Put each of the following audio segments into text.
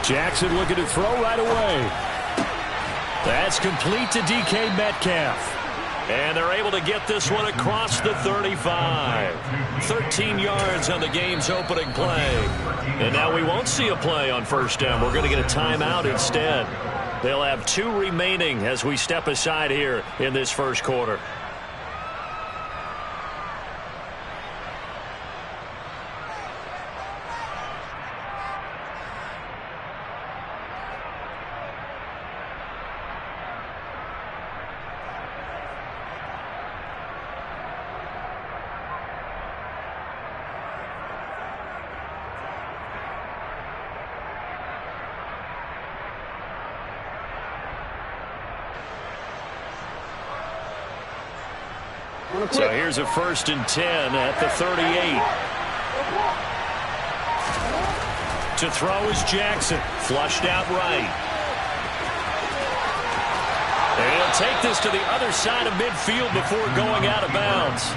Jackson looking to throw right away. That's complete to DK Metcalf. And they're able to get this one across the 35. 13 yards on the game's opening play. And now we won't see a play on first down. We're going to get a timeout instead. They'll have 2 remaining as we step aside here in this first quarter. So here's a 1st and 10 at the 38. To throw is Jackson. Flushed out right. And he'll take this to the other side of midfield before going out of bounds.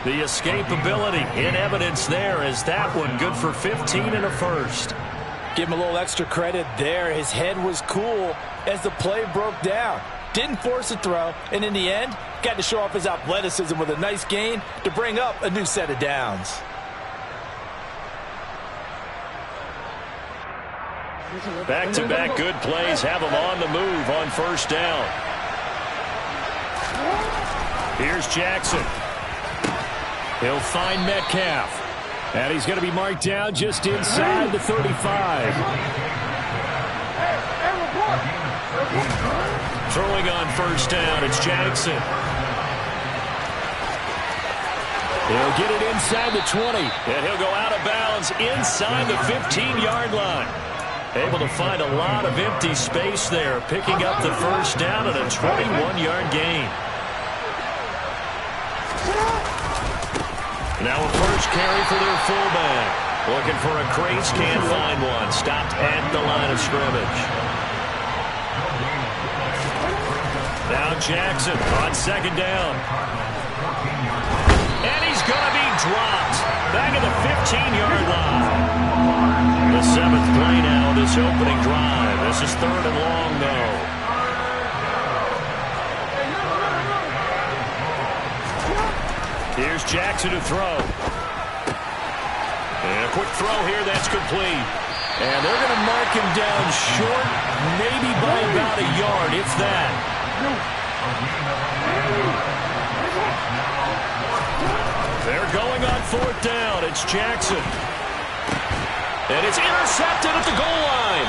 The escapability in evidence there as that one good for 15 and a first. Give him a little extra credit there. His head was cool as the play broke down. Didn't force a throw, and in the end, got to show off his athleticism with a nice gain to bring up a new set of downs. Back-to-back good plays have him on the move on first down. Here's Jackson. He'll find Metcalf. And he's going to be marked down just inside the 35. Throwing on first down, it's Jackson. He'll get it inside the 20. And he'll go out of bounds inside the 15-yard line. Able to find a lot of empty space there, picking up the first down and a 21-yard gain. Now a first carry for their fullback. Looking for a crease, can't find one. Stopped at the line of scrimmage. Now Jackson on second down. And he's going to be dropped. Back at the 15-yard line. The 7th play now, this opening drive. This is 3rd and long, though. Here's Jackson to throw. And a quick throw here, that's complete. And they're going to mark him down short, maybe by about a yard, if that. They're going on 4th down. It's Jackson. And it's intercepted at the goal line.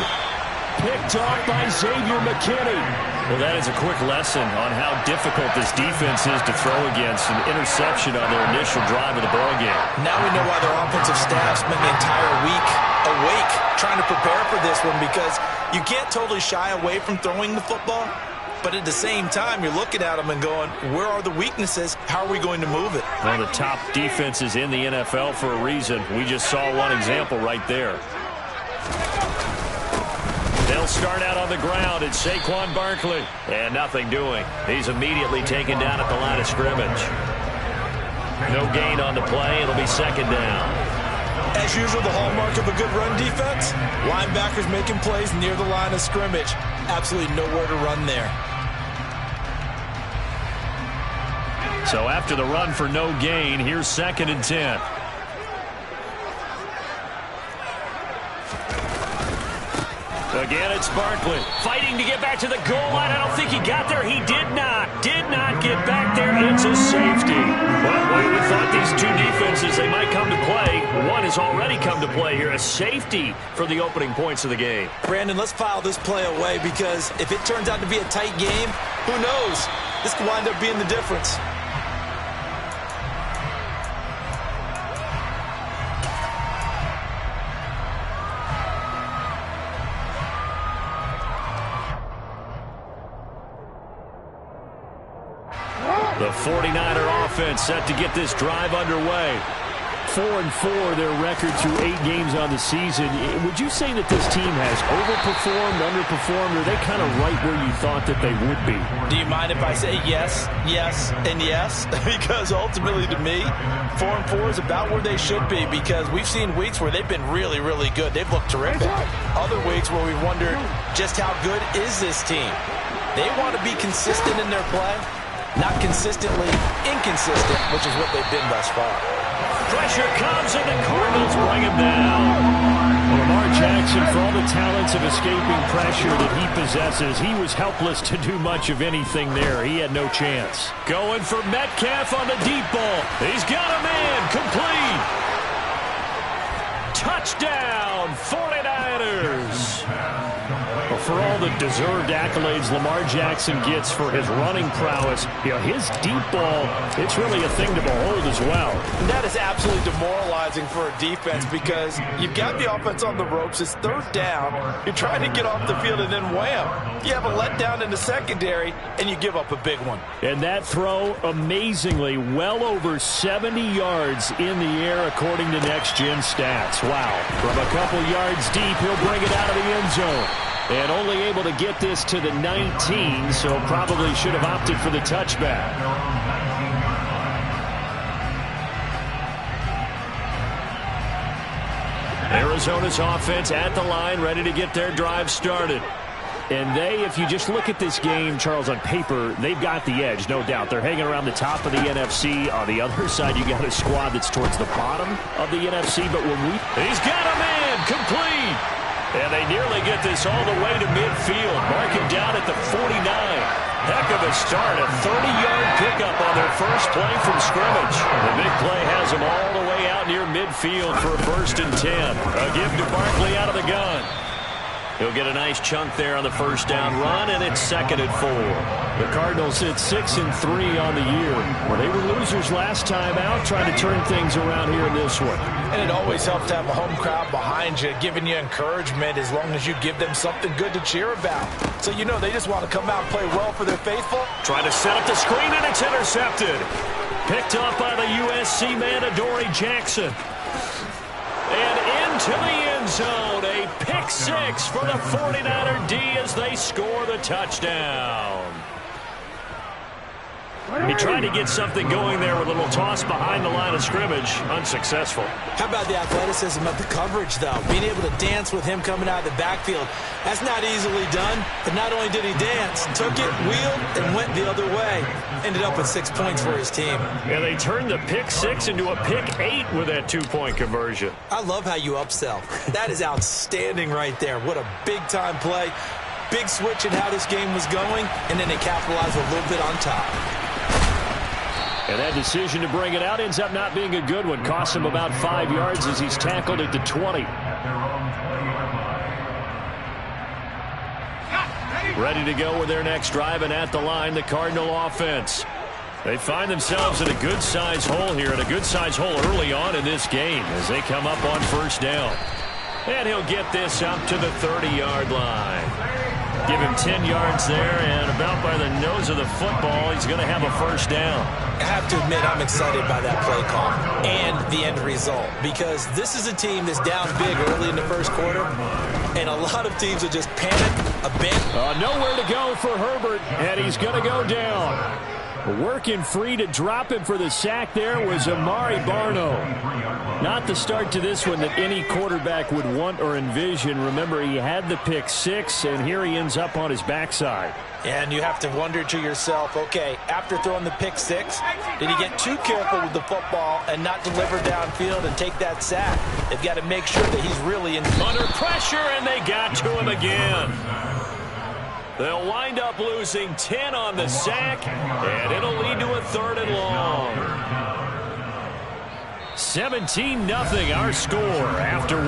Picked off by Xavier McKinney. Well, that is a quick lesson on how difficult this defense is to throw against. An interception on their initial drive of the ballgame. Now we know why their offensive staff spent the entire week awake trying to prepare for this one, because you can't totally shy away from throwing the football. But at the same time, you're looking at them and going, where are the weaknesses? How are we going to move it? One of the top defenses in the NFL for a reason. We just saw one example right there. They'll start out on the ground. It's Saquon Barkley. And nothing doing. He's immediately taken down at the line of scrimmage. No gain on the play. It'll be 2nd down. As usual, the hallmark of a good run defense, linebackers making plays near the line of scrimmage. Absolutely nowhere to run there. So after the run for no gain, here's 2nd and 10. Again, it's Barkley fighting to get back to the goal line. I don't think he got there. He did not get back there. It's a safety. Well, we thought these two defenses, they might come to play. One has already come to play here. A safety for the opening points of the game. Brandon, let's file this play away, because if it turns out to be a tight game, who knows? This could wind up being the difference. The 49er offense set to get this drive underway. 4-4, their record through 8 games on the season. Would you say that this team has overperformed, underperformed, or are they kind of right where you thought that they would be? Do you mind if I say yes, yes, and yes? Because ultimately to me, 4-4 is about where they should be, because we've seen weeks where they've been really, really good. They've looked terrific. Other weeks where we've wondered just how good is this team. They want to be consistent in their play, not consistently inconsistent, which is what they've been thus far. Pressure comes, and the Cardinals bring him down. Lamar Jackson, for all the talents of escaping pressure that he possesses, he was helpless to do much of anything there. He had no chance. Going for Metcalf on the deep ball. He's got a man. Complete. Touchdown, 49ers. Well, for all the deserved accolades Lamar Jackson gets for his running prowess, his deep ball, it's really a thing to behold as well. And that is absolutely demoralizing for a defense, because you've got the offense on the ropes. It's third down. You're trying to get off the field, and then wham, you have a letdown in the secondary, and you give up a big one. And that throw, amazingly, well over 70 yards in the air, according to Next Gen Stats. Wow. From a couple yards deep, he'll bring it out of the end zone. And only able to get this to the 19, so probably should have opted for the touchback. Arizona's offense at the line, ready to get their drive started. And they, if you just look at this game, Charles, on paper, they've got the edge, no doubt. They're hanging around the top of the NFC. On the other side, you got a squad that's towards the bottom of the NFC. But when he's got a man, complete. And they nearly get this all the way to midfield. Mark him down at the 49. Heck of a start. A 30-yard pickup on their first play from scrimmage. The big play has them all the way out near midfield for a 1st and 10. A give to Barkley out of the gun. He'll get a nice chunk there on the first down run, and it's 2nd and 4. The Cardinals sit 6-3 on the year. Well, they were losers last time out, trying to turn things around here in this one. And it always helps to have a home crowd behind you, giving you encouragement as long as you give them something good to cheer about. So you know they just want to come out and play well for their faithful. Trying to set up the screen, and it's intercepted. Picked up by the USC man, Adoree Jackson. And into the end zone, a pick-6 for the 49er D as they score the touchdown. He tried to get something going there with a little toss behind the line of scrimmage. Unsuccessful. How about the athleticism of the coverage, though? Being able to dance with him coming out of the backfield. That's not easily done. But not only did he dance, took it, wheeled, and went the other way. Ended up with 6 points for his team. Yeah, they turned the pick-6 into a pick-8 with that 2-point conversion. I love how you upsell. That is outstanding right there. What a big-time play. Big switch in how this game was going, and then they capitalized a little bit on top. And that decision to bring it out ends up not being a good one. Costs him about 5 yards as he's tackled at the 20. Ready to go with their next drive, and at the line, the Cardinal offense. They find themselves in a good-sized hole here, and a good-sized hole early on in this game as they come up on first down. And he'll get this up to the 30-yard line. Give him 10 yards there, and about by the nose of the football, he's going to have a first down. I have to admit, I'm excited by that play call and the end result, because this is a team that's down big early in the first quarter, and a lot of teams will just panic a bit. Nowhere to go for Herbert, and he's going to go down. Working free to drop him for the sack there was Amari Barno. Not the start to this one that any quarterback would want or envision. Remember, he had the pick-6, and here he ends up on his backside. And you have to wonder to yourself, okay, after throwing the pick-6, did he get too careful with the football and not deliver downfield and take that sack? They've got to make sure that he's really under pressure, and they got to him again. They'll wind up losing 10 on the sack, and it'll lead to a 3rd and long. 17-0 our score after 1.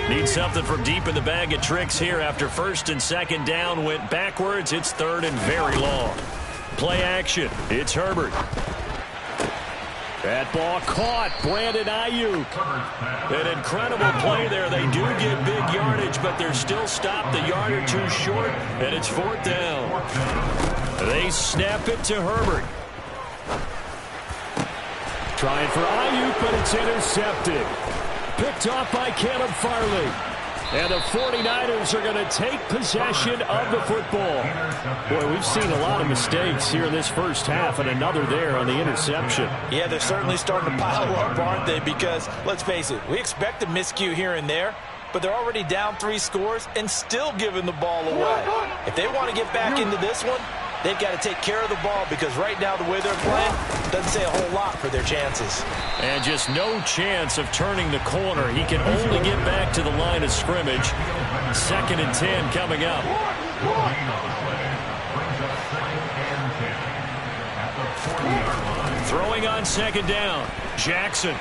Need something from deep in the bag of tricks here after 1st and 2nd down went backwards. It's 3rd and very long. Play action. It's Herbert. That ball caught. Brandon Ayuk. An incredible play there. They do get big yardage, but they're still stopped a yard or two short, and it's 4th down. They snap it to Herbert. Trying for Ayuk, but it's intercepted. Picked off by Caleb Farley. And the 49ers are going to take possession of the football. Boy, we've seen a lot of mistakes here in this first half, and another there on the interception. Yeah, they're certainly starting to pile up, aren't they? Because, let's face it, we expect a miscue here and there, but they're already down 3 scores and still giving the ball away. If they want to get back into this one, they've got to take care of the ball, because right now the way they're playing doesn't say a whole lot for their chances. And just no chance of turning the corner. He can only get back to the line of scrimmage. 2nd and 10 coming up. Throwing on 2nd down. Jackson.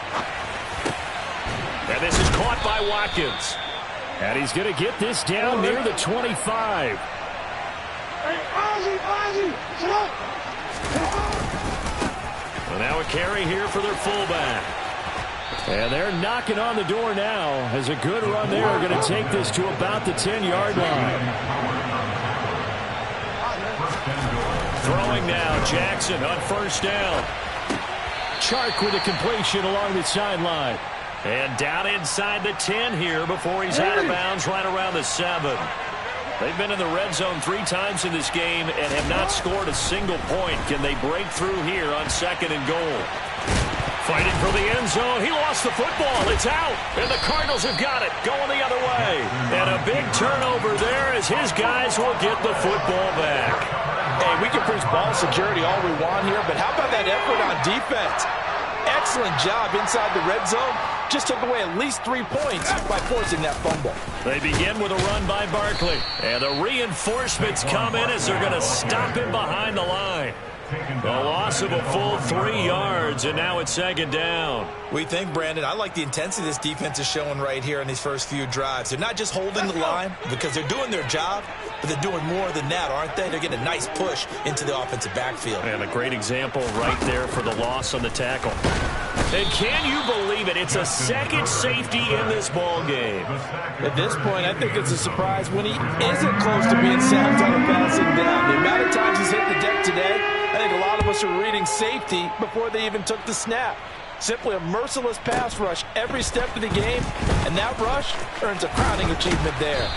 And this is caught by Watkins. And he's going to get this down near the 25. Well, now a carry here for their fullback. And they're knocking on the door now as a good run there are going to take this to about the 10-yard line. Throwing now, Jackson on 1st down. Chark with a completion along the sideline. And down inside the 10 here before he's out of bounds right around the 7. They've been in the red zone 3 times in this game and have not scored a single point. Can they break through here on 2nd and goal? Fighting for the end zone. He lost the football. It's out. And the Cardinals have got it. Going the other way. And a big turnover there as his guys will get the football back. Hey, we can preach ball security all we want here, but how about that effort on defense? Excellent job inside the red zone. Just took away at least 3 points by forcing that fumble. They begin with a run by Barkley. And the reinforcements come in as they're going to stop him behind the line. A loss of a full 3 yards, and now it's 2nd down. We think, Brandon, I like the intensity this defense is showing right here in these first few drives. They're not just holding the line because they're doing their job, but they're doing more than that, aren't they? They're getting a nice push into the offensive backfield. And a great example right there for the loss on the tackle. And can you believe it? It's a 2nd safety in this ball game. At this point, I think it's a surprise when he isn't close to being sacked on a passing down. The amount of times he's hit the deck today, I think a lot of us are reading safety before they even took the snap. Simply a merciless pass rush every step of the game, and that rush earns a crowning achievement there.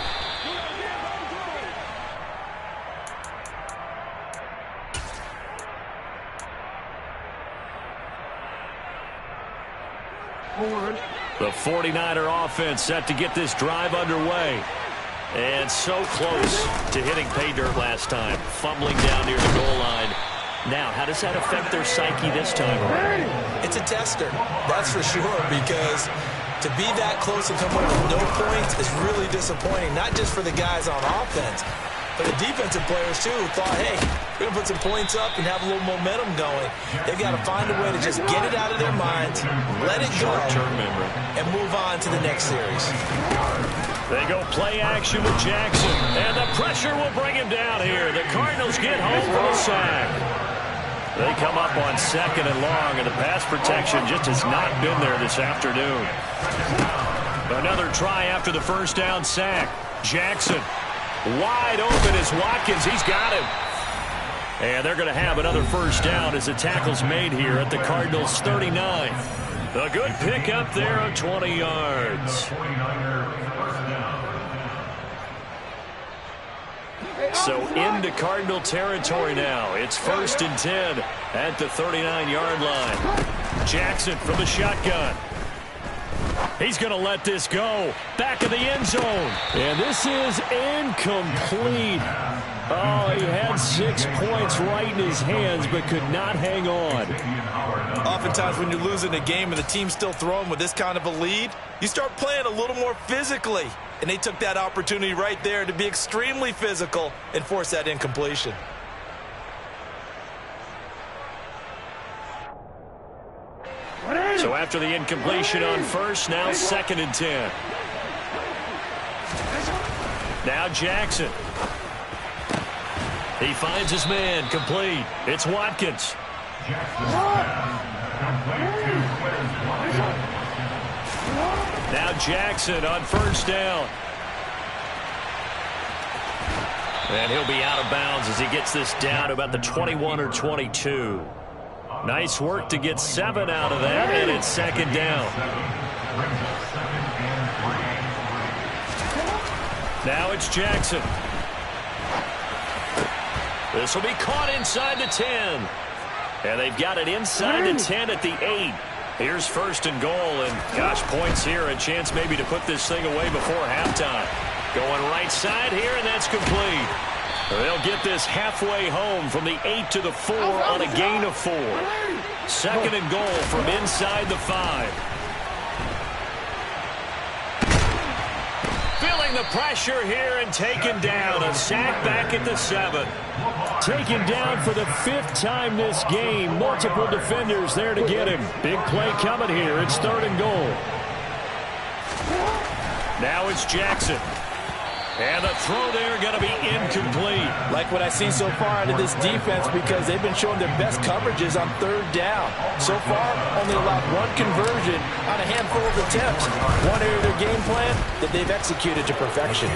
The 49er offense set to get this drive underway. And so close to hitting pay dirt last time. Fumbling down near the goal line. Now, how does that affect their psyche this time around? It's a tester, that's for sure, because to be that close and come away with no points is really disappointing, not just for the guys on offense, but the defensive players, too, who thought, hey, we're going to put some points up and have a little momentum going. They've got to find a way to just get it out of their minds, let it go, and move on to the next series. They go play action with Jackson, and the pressure will bring him down here. The Cardinals get home for the sack. They come up on 2nd and long, and the pass protection just has not been there this afternoon. Another try after the 1st down sack. Jackson wide open as Watkins. He's got him. And they're going to have another 1st down as the tackle's made here at the Cardinals' 39. A good pick up there on 20 yards. So into Cardinal territory now. It's 1st and 10 at the 39-yard line. Jackson from the shotgun. He's going to let this go. Back of the end zone. And this is incomplete. Oh, he had 6 points right in his hands, but could not hang on. Oftentimes when you're losing a game and the team's still throwing with this kind of a lead, you start playing a little more physically. And they took that opportunity right there to be extremely physical and force that incompletion. So after the incompletion on 1st, now 2nd and 10. Now Jackson. He finds his man, complete. It's Watkins. Now Jackson on first down. And he'll be out of bounds as he gets this down to about the 21 or 22. Nice work to get 7 out of that, and it's second down. Now it's Jackson. This will be caught inside the 10. And they've got it inside the 10 at the 8. Here's first and goal, and gosh, points here. A chance maybe to put this thing away before halftime. Going right side here, and that's complete. They'll get this halfway home from the 8 to the 4 on a gain of 4. Second and goal from inside the 5. Feeling the pressure here and taken down. A sack back at the 7. Taken down for the 5th time this game. Multiple defenders there to get him. Big play coming here. It's third and goal. Now it's Jackson. And the throw there going to be incomplete. Like what I see so far out of this defense, because they've been showing their best coverages on third down. So far, only allowed 1 conversion on a handful of attempts. One area of their game plan that they've executed to perfection.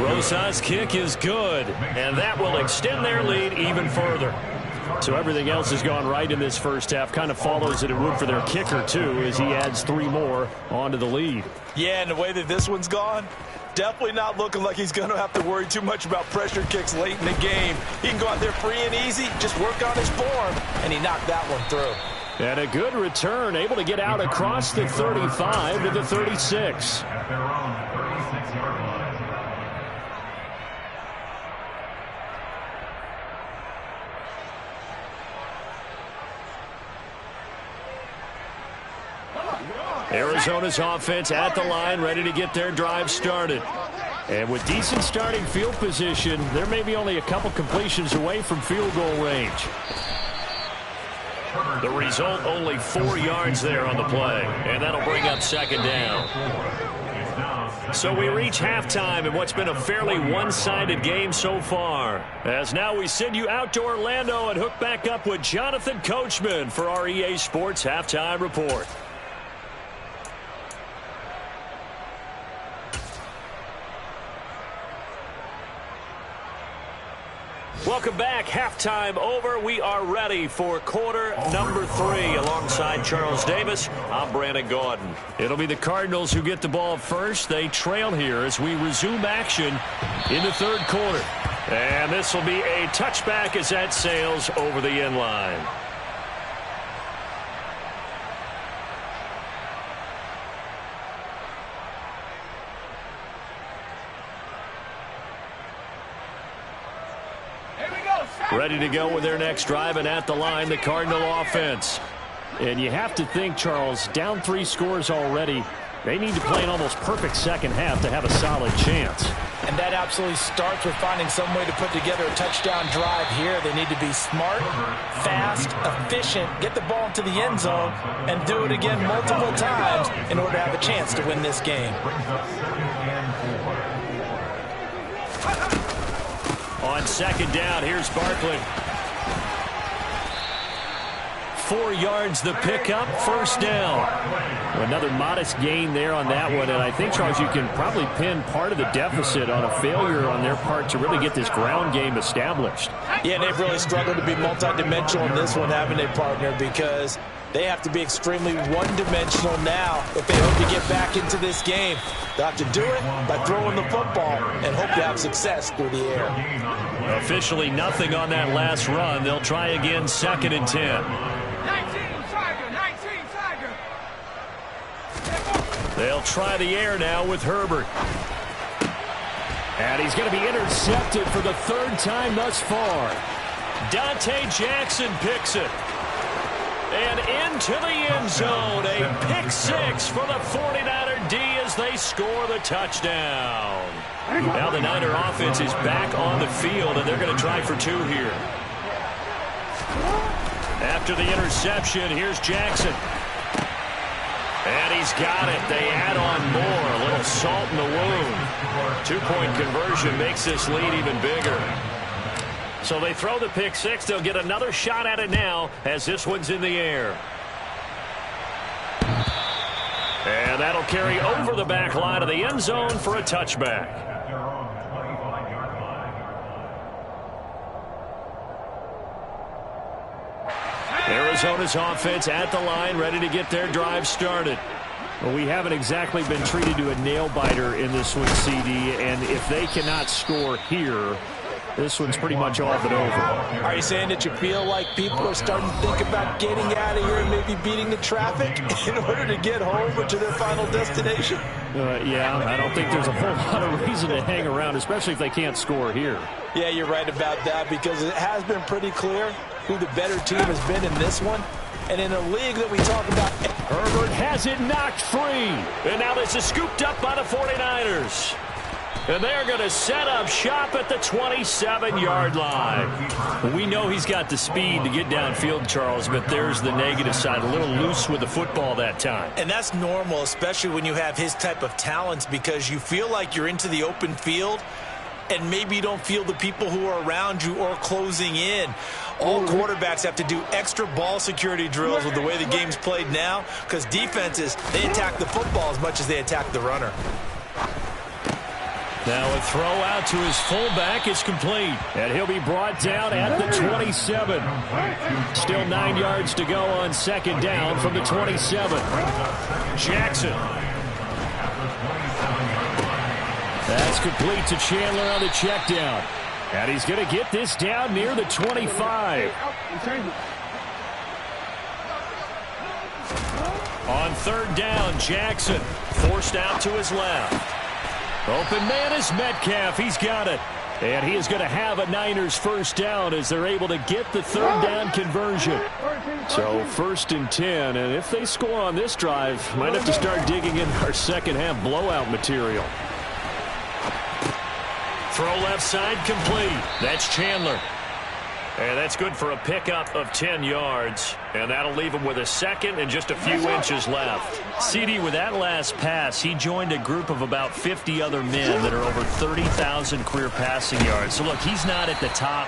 Rosas' kick is good, and that will extend their lead even further. So everything else has gone right in this first half. Kind of follows it would for their kicker, too, as he adds 3 more onto the lead. Yeah, and the way that this one's gone, definitely not looking like he's going to have to worry too much about pressure kicks late in the game. He can go out there free and easy, just work on his form, and he knocked that one through. And a good return, able to get out across the 35 to the 36. Arizona's offense at the line, ready to get their drive started. And with decent starting field position, they're maybe only a couple completions away from field goal range. The result, only 4 yards there on the play. And that'll bring up second down. So we reach halftime in what's been a fairly one-sided game so far. As now we send you out to Orlando and hook back up with Jonathan Coachman for our EA Sports Halftime Report. Welcome back. Halftime over. We are ready for quarter number 3. Alongside Charles Davis, I'm Brandon Gaudin. It'll be the Cardinals who get the ball first. They trail here as we resume action in the third quarter. And this will be a touchback as that sails over the end line. Ready to go with their next drive, and at the line, the Cardinal offense. And you have to think, Charles, down 3 scores already. They need to play an almost perfect second half to have a solid chance. And that absolutely starts with finding some way to put together a touchdown drive here. They need to be smart, fast, efficient, get the ball into the end zone, and do it again multiple times in order to have a chance to win this game. On second down, here's Barkley. 4 yards the pickup, first down. Another modest gain there on that one, and I think, Charles, you can probably pin part of the deficit on a failure on their part to really get this ground game established. Yeah, they've really struggled to be multidimensional in this one, haven't they, partner, because they have to be extremely one-dimensional now if they hope to get back into this game. They'll have to do it by throwing the football and hope to have success through the air. Officially nothing on that last run. They'll try again, second and 10. 19 Tiger. They'll try the air now with Herbert. And he's going to be intercepted for the 3rd time thus far. Dante Jackson picks it. And into the end zone, a pick 6 for the 49er D as they score the touchdown. Now the Niner offense is back on the field, and they're going to try for 2 here. After the interception, here's Jackson. And he's got it. They add on more. A little salt in the wound. 2-point conversion makes this lead even bigger. So they throw the pick six. They'll get another shot at it now as this one's in the air. And that'll carry over the back line of the end zone for a touchback. Arizona's offense at the line, ready to get their drive started. Well, we haven't exactly been treated to a nail-biter in this one, CD, and if they cannot score here, this one's pretty much all but over. Are you saying that you feel like people are starting to think about getting out of here and maybe beating the traffic in order to get home or to their final destination? Yeah, I don't think there's a whole lot of reason to hang around, especially if they can't score here. Yeah, you're right about that because it has been pretty clear who the better team has been in this one. And in a league that we talk about, Herbert has it knocked free. And now this is scooped up by the 49ers. And they're going to set up shop at the 27-yard line. We know he's got the speed to get downfield, Charles, but there's the negative side. A little loose with the football that time. And that's normal, especially when you have his type of talents, because you feel like you're into the open field and maybe you don't feel the people who are around you or closing in. All quarterbacks have to do extra ball security drills with the way the game's played now because defenses, they attack the football as much as they attack the runner. Now a throw out to his fullback is complete. And he'll be brought down at the 27. Still 9 yards to go on second down from the 27. Jackson. That's complete to Chandler on the check down. And he's going to get this down near the 25. On third down, Jackson forced out to his left. Open man is Metcalf. He's got it. And he is going to have a Niners first down as they're able to get the third down conversion. So first and 10. And if they score on this drive, might have to start digging in our second half blowout material. Throw left side complete. That's Chandler. And that's good for a pickup of 10 yards. And that'll leave him with a second and just a few inches left. CD, with that last pass, he joined a group of about 50 other men that are over 30,000 career passing yards. So, look, he's not at the top,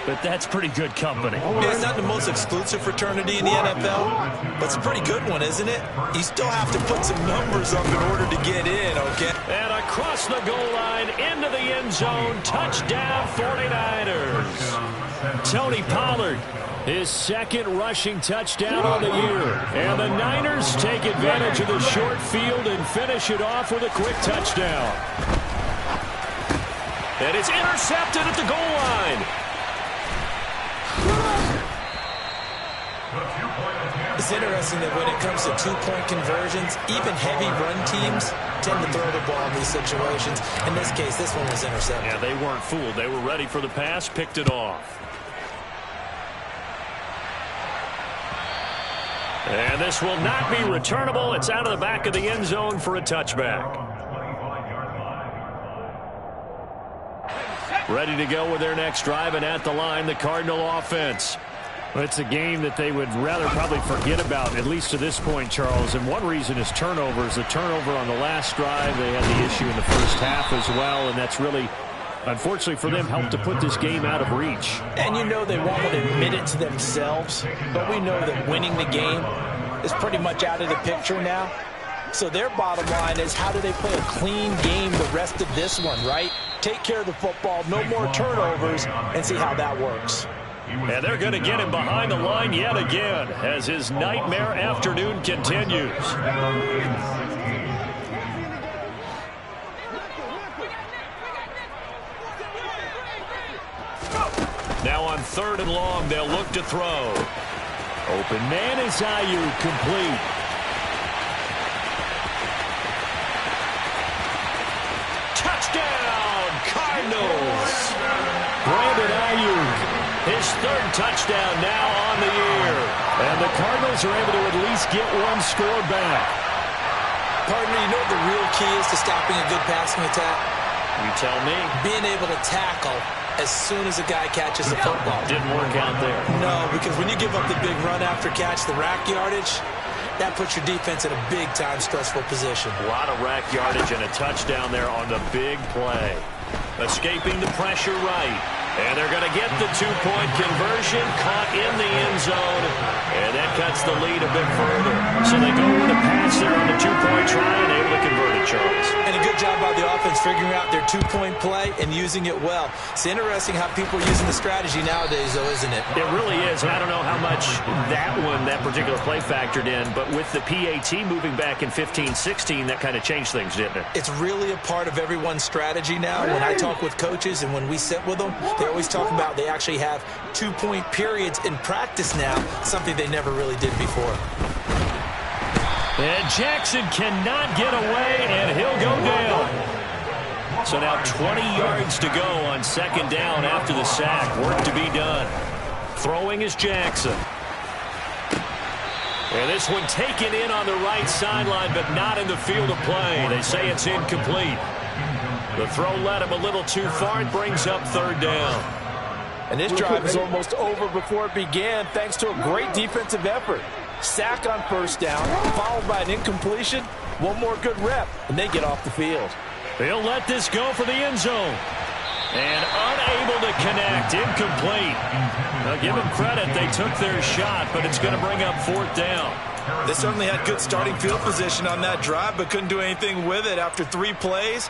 but that's pretty good company. It's not the most exclusive fraternity in the NFL, but it's a pretty good one, isn't it? You still have to put some numbers up in order to get in, okay? And across the goal line, into the end zone, touchdown 49ers. Tony Pollard, his second rushing touchdown on the year. And the Niners take advantage of the short field and finish it off with a quick touchdown. And it's intercepted at the goal line. It's interesting that when it comes to two-point conversions, even heavy run teams tend to throw the ball in these situations. In this case, this one was intercepted. Yeah, they weren't fooled. They were ready for the pass, picked it off. And this will not be returnable. It's out of the back of the end zone for a touchback. Ready to go with their next drive, and at the line, the Cardinal offense. Well, it's a game that they would rather probably forget about, at least to this point, Charles. And one reason is turnovers. The turnover on the last drive, they had the issue in the first half as well, and that's really, unfortunately for them, helped to put this game out of reach. And you know they won't admit it to themselves, but we know that winning the game is pretty much out of the picture now. So their bottom line is, how do they play a clean game the rest of this one, right? Take care of the football, no more turnovers, and see how that works. And they're going to get him behind the line yet again as his nightmare afternoon continues. Now on third and long, they'll look to throw. Open man is Ayuk, complete. Touchdown, Cardinals. Brandon Ayuk. His third touchdown now on the year. And the Cardinals are able to at least get one score back. Partner, you know what the real key is to stopping a good passing attack? You tell me. Being able to tackle as soon as a guy catches the football. Didn't work out there. No, because when you give up the big run after catch, the rack yardage, that puts your defense in a big-time stressful position. A lot of rack yardage and a touchdown there on the big play. Escaping the pressure right. And they're going to get the two-point conversion, caught in the end zone, and that cuts the lead a bit further. So they go with a pass there on the two-point try and able to convert it, Charles. And a good job by the offense figuring out their two-point play and using it well. It's interesting how people are using the strategy nowadays, though, isn't it? It really is, and I don't know how much that particular play factored in, but with the PAT moving back in 15-16, that kind of changed things, didn't it? It's really a part of everyone's strategy now. When I talk with coaches and when we sit with them, they always talk about they actually have two-point periods in practice now, something they never really did before. And Jackson cannot get away, and he'll go down. So now 20 yards to go on second down after the sack. Work to be done. Throwing is Jackson. And this one taken in on the right sideline, but not in the field of play. They say it's incomplete. The throw led him a little too far and brings up third down. And this drive is almost over before it began thanks to a great defensive effort. Sack on first down, followed by an incompletion. One more good rep, and they get off the field. They'll let this go for the end zone. And unable to connect, incomplete. Now give them credit, they took their shot, but it's going to bring up fourth down. They certainly had good starting field position on that drive, but couldn't do anything with it after 3 plays.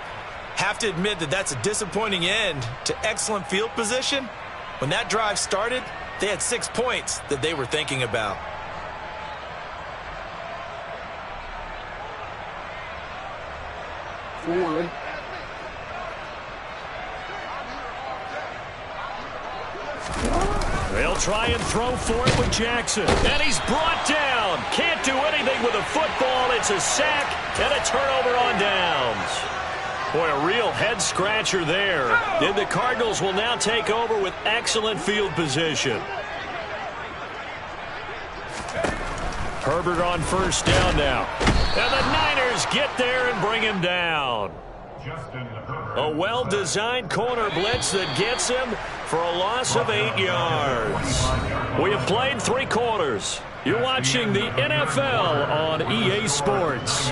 Have to admit that that's a disappointing end to excellent field position. When that drive started, they had 6 points that they were thinking about. Forward. They'll try and throw for it with Jackson. And he's brought down. Can't do anything with a football. It's a sack and a turnover on downs. Boy, a real head-scratcher there. And the Cardinals will now take over with excellent field position. Herbert on first down now. And the Niners get there and bring him down. A well-designed corner blitz that gets him for a loss of 8 yards. We have played 3 quarters. You're watching the NFL on EA Sports.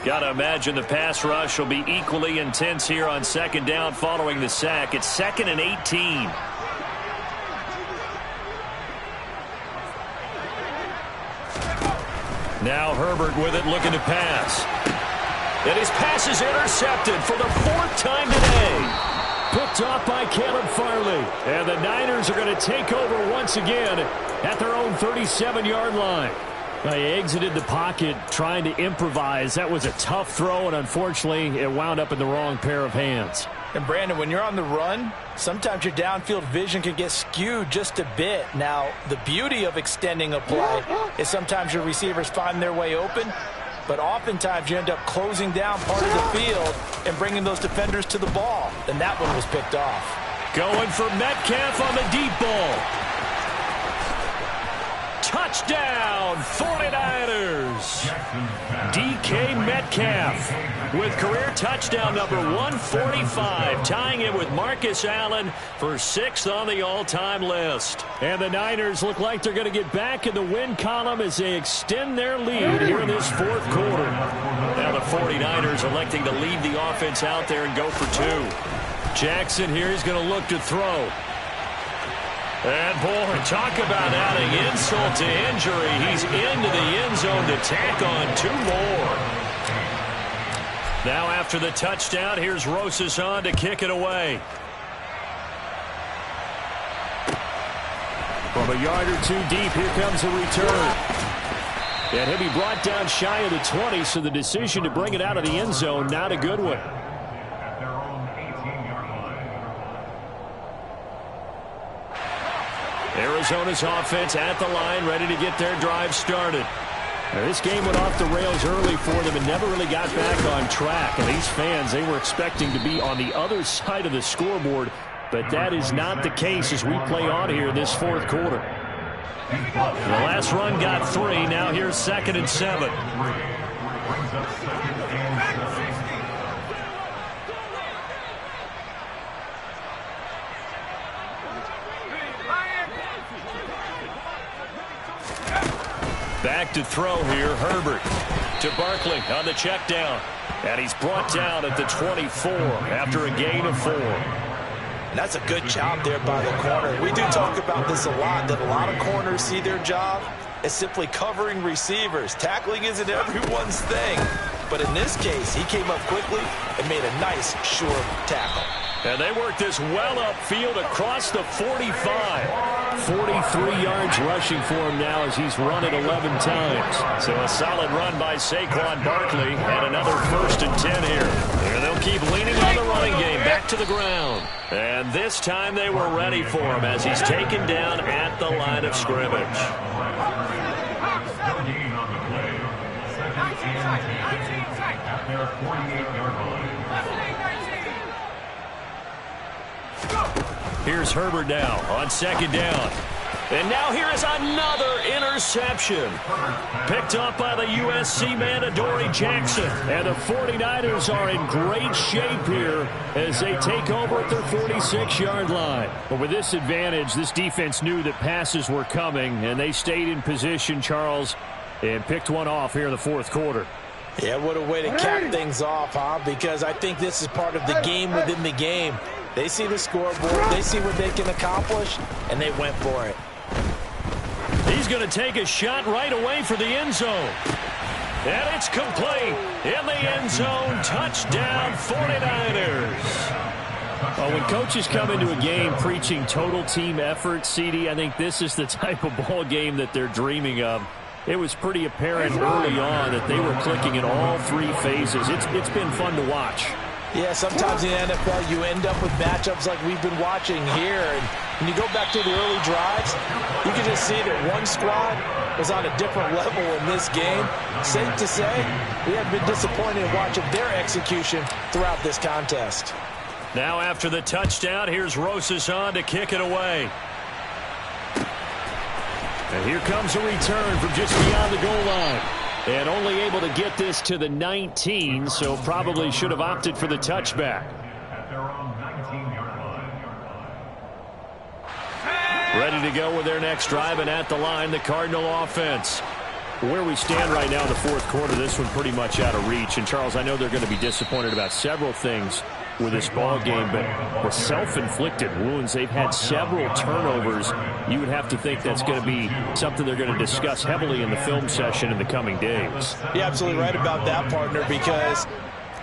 Got to imagine the pass rush will be equally intense here on second down following the sack. It's 2nd and 18. Now Herbert with it, looking to pass. And his pass is intercepted for the 4th time today. Picked off by Caleb Farley. And the Niners are going to take over once again at their own 37-yard line. They exited the pocket trying to improvise. That was a tough throw, and unfortunately, it wound up in the wrong pair of hands. And, Brandon, when you're on the run, sometimes your downfield vision can get skewed just a bit. Now, the beauty of extending a play is sometimes your receivers find their way open, but oftentimes you end up closing down part of the field and bringing those defenders to the ball. And that one was picked off. Going for Metcalf on the deep ball. Touchdown, 49ers. DK Metcalf with career touchdown number 145, tying it with Marcus Allen for 6th on the all-time list. And the Niners look like they're going to get back in the win column as they extend their lead here in this 4th quarter. Now the 49ers electing to lead the offense out there and go for 2. Jackson here is going to look to throw. And, boy, talk about adding insult to injury. He's into the end zone to tack on 2 more. Now after the touchdown, here's Rosas on to kick it away. From a yard or 2 deep, here comes a return. And he'll be brought down shy of the 20, so the decision to bring it out of the end zone, not a good one. Arizona's offense at the line, ready to get their drive started. Now, this game went off the rails early for them and never really got back on track. And these fans, they were expecting to be on the other side of the scoreboard, but that is not the case as we play on here in this 4th quarter. The last run got 3. Now here's 2nd and 7. Back to throw here, Herbert. to Barkley on the check down. And he's brought down at the 24 after a gain of 4. And that's a good job there by the corner. We do talk about this a lot, that a lot of corners see their job as simply covering receivers. Tackling isn't everyone's thing. But in this case, he came up quickly and made a nice, sure tackle. And they work this well upfield across the 45. 43 yards rushing for him now as he's run it 11 times. So a solid run by Saquon Barkley and another 1st and 10 here. And they'll keep leaning on the running game back to the ground. And this time they were ready for him as he's taken down at the line of scrimmage. 19 seconds. At their 48-yard line. Here's Herbert now on 2nd down. And now here is another interception. Picked up by the USC man, Adoree Jackson. And the 49ers are in great shape here as they take over at their 46-yard line. But with this advantage, this defense knew that passes were coming, and they stayed in position, Charles, and picked one off here in the 4th quarter. Yeah, what a way to cap things off, huh? Because I think this is part of the game within the game. They see the scoreboard, they see what they can accomplish, and they went for it. He's going to take a shot right away for the end zone. And it's complete. In the end zone, touchdown 49ers. When coaches come into a game preaching total team effort, CD, I think this is the type of ball game that they're dreaming of. It was pretty apparent early on that they were clicking in all 3 phases. It's been fun to watch. Yeah, sometimes in the NFL you end up with matchups like we've been watching here. And when you go back to the early drives, you can just see that one squad was on a different level in this game. Safe to say, we have been disappointed in watching their execution throughout this contest. Now after the touchdown, here's Rosas on to kick it away. And here comes a return from just beyond the goal line. And only able to get this to the 19, so probably should have opted for the touchback. At their own 19-yard line. Ready to go with their next drive, and at the line, the Cardinal offense. Where we stand right now in the 4th quarter, this one pretty much out of reach. And, Charles, I know they're going to be disappointed about several things with this ball game, but the self-inflicted wounds, they've had several turnovers. You would have to think that's going to be something they're going to discuss heavily in the film session in the coming days. You're absolutely right about that, partner, because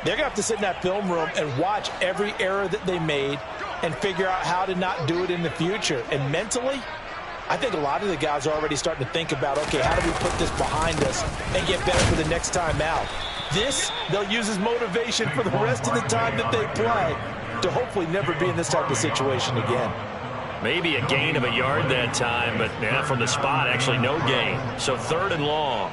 they're going to have to sit in that film room and watch every error that they made and figure out how to not do it in the future. And mentally, I think a lot of the guys are already starting to think about, okay, how do we put this behind us and get better for the next time out? This, they'll use as motivation for the rest of the time that they play to hopefully never be in this type of situation again. Maybe a gain of a yard that time, but from the spot, actually no gain. So 3rd and long.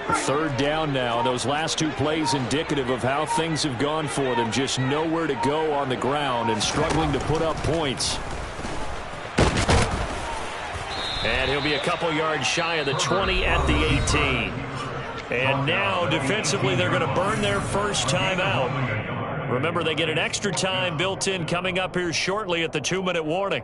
Third down now. Those last 2 plays indicative of how things have gone for them. Just nowhere to go on the ground and struggling to put up points. And he'll be a couple yards shy of the 20 at the 18. And now defensively they're going to burn their first time out. Remember, they get an extra time built in coming up here shortly at the 2-minute warning.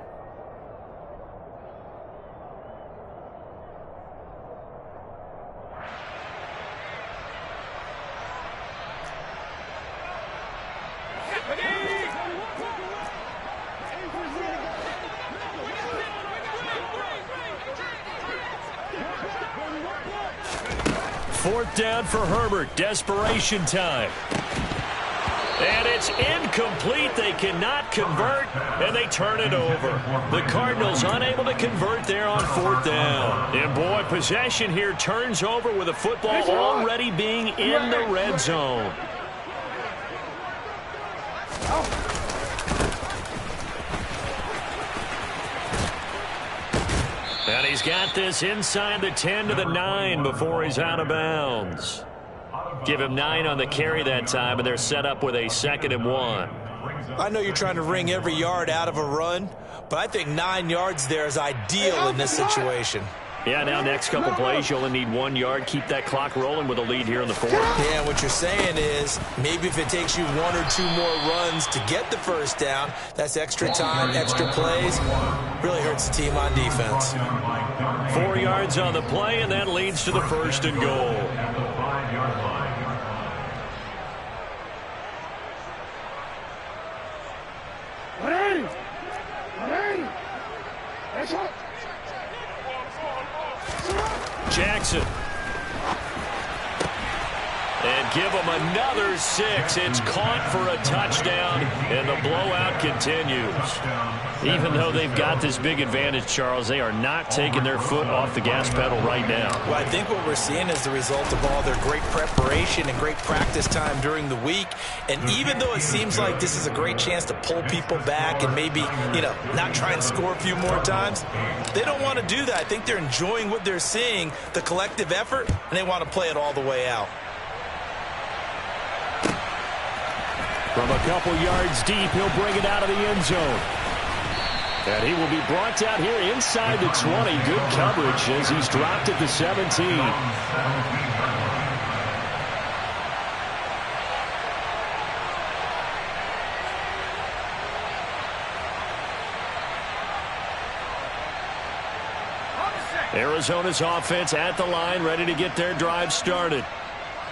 Fourth down for Herbert. Desperation time. And it's incomplete. They cannot convert, and they turn it over. The Cardinals unable to convert there on 4th down. And, boy, possession here turns over with the football already being in the red zone. And he's got this inside the 10 to the 9 before he's out of bounds. Give him 9 on the carry that time, and they're set up with a 2nd and 1. I know you're trying to wring every yard out of a run, but I think 9 yards there is ideal in this situation. Yeah, now next couple plays, you only need 1 yard. Keep that clock rolling with a lead here in the fourth. Yeah, what you're saying is maybe if it takes you 1 or 2 more runs to get the first down, that's extra time, extra plays. Really hurts the team on defense. 4 yards on the play, and that leads to the 1st and goal. Jackson. And give them another 6. It's caught for a touchdown, and the blowout continues. Even though they've got this big advantage, Charles, they are not taking their foot off the gas pedal right now. Well, I think what we're seeing is the result of all their great preparation and great practice time during the week. And even though it seems like this is a great chance to pull people back and maybe, not try and score a few more times, they don't want to do that. I think they're enjoying what they're seeing, the collective effort, and they want to play it all the way out. From a couple yards deep, he'll bring it out of the end zone. And he will be brought down here inside the 20. Good coverage as he's dropped at the 17. Arizona's offense at the line, ready to get their drive started.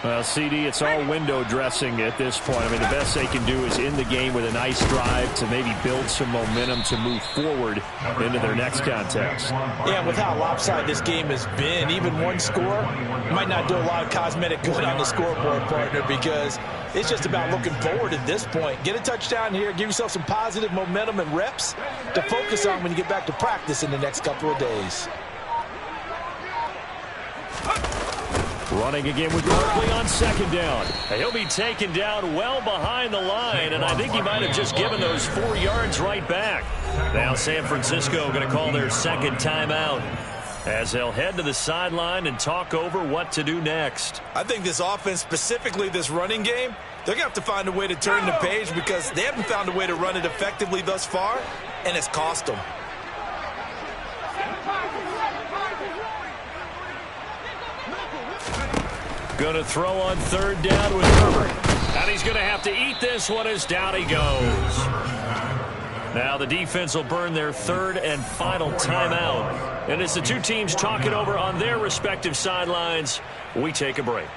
Well, CD, it's all window dressing at this point. I mean, the best they can do is in the game with a nice drive to maybe build some momentum to move forward into their next contest. Yeah, with how lopsided this game has been, even one score might not do a lot of cosmetic good on the scoreboard, partner, because it's just about looking forward at this point. Get a touchdown here, give yourself some positive momentum and reps to focus on when you get back to practice in the next couple of days. Running again with Barkley on 2nd down. He'll be taken down well behind the line, and I think he might have just given those 4 yards right back. Now San Francisco going to call their 2nd timeout as they'll head to the sideline and talk over what to do next. I think this offense, specifically this running game, they're going to have to find a way to turn the page because they haven't found a way to run it effectively thus far, and it's cost them. Going to throw on 3rd down with Herbert. And he's going to have to eat this one as down he goes. Now the defense will burn their 3rd and final timeout. And as the two teams talk it over on their respective sidelines, we take a break.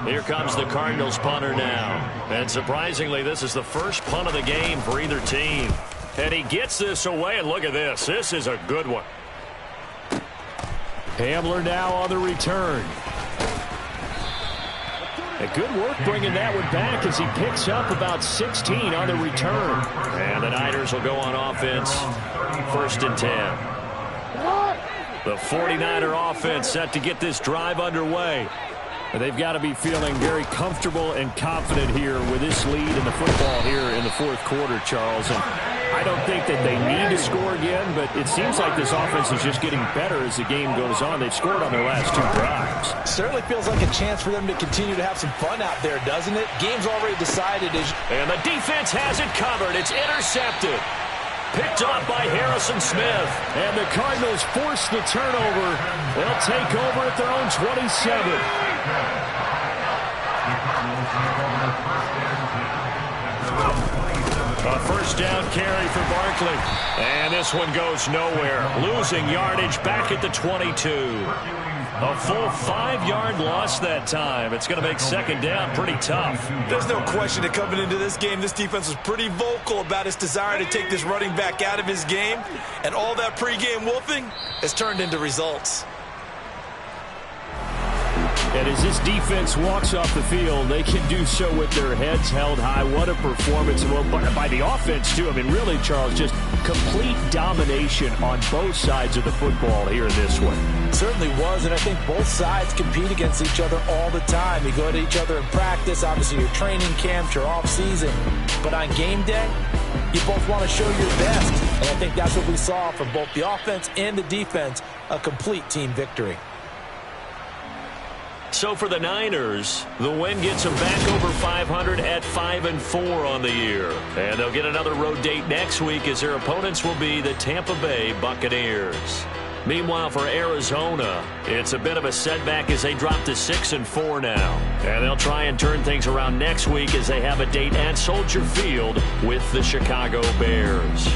Here comes the Cardinals punter now. And surprisingly, this is the first punt of the game for either team. And he gets this away, and look at this. This is a good one. Hamler now on the return. A good work bringing that one back as he picks up about 16 on the return. And the Niners will go on offense, 1st and 10. The 49er offense set to get this drive underway. They've got to be feeling very comfortable and confident here with this lead in the football here in the 4th quarter, Charles. And I don't think that they need to score again, but it seems like this offense is just getting better as the game goes on. They've scored on their last 2 drives. Certainly feels like a chance for them to continue to have some fun out there, doesn't it? Game's already decided. And the defense has it covered. It's intercepted. Picked off by Harrison Smith. And the Cardinals force the turnover. They'll take over at their own 27. A 1st down carry for Barkley. And this one goes nowhere. Losing yardage back at the 22. A full 5-yard loss that time. It's going to make 2nd down pretty tough. There's no question that coming into this game, this defense was pretty vocal about its desire to take this running back out of his game. And all that pregame wolfing has turned into results. And as this defense walks off the field, they can do so with their heads held high. What a performance by the offense, too. I mean, really, Charles, just complete domination on both sides of the football here in this one. Certainly was, and I think both sides compete against each other all the time. You go to each other in practice, obviously your training camps, your off-season. But on game day, you both want to show your best. And I think that's what we saw from both the offense and the defense, a complete team victory. So for the Niners, the win gets them back over 500 at 5-4 on the year. And they'll get another road date next week as their opponents will be the Tampa Bay Buccaneers. Meanwhile, for Arizona, it's a bit of a setback as they drop to 6-4 now. And they'll try and turn things around next week as they have a date at Soldier Field with the Chicago Bears.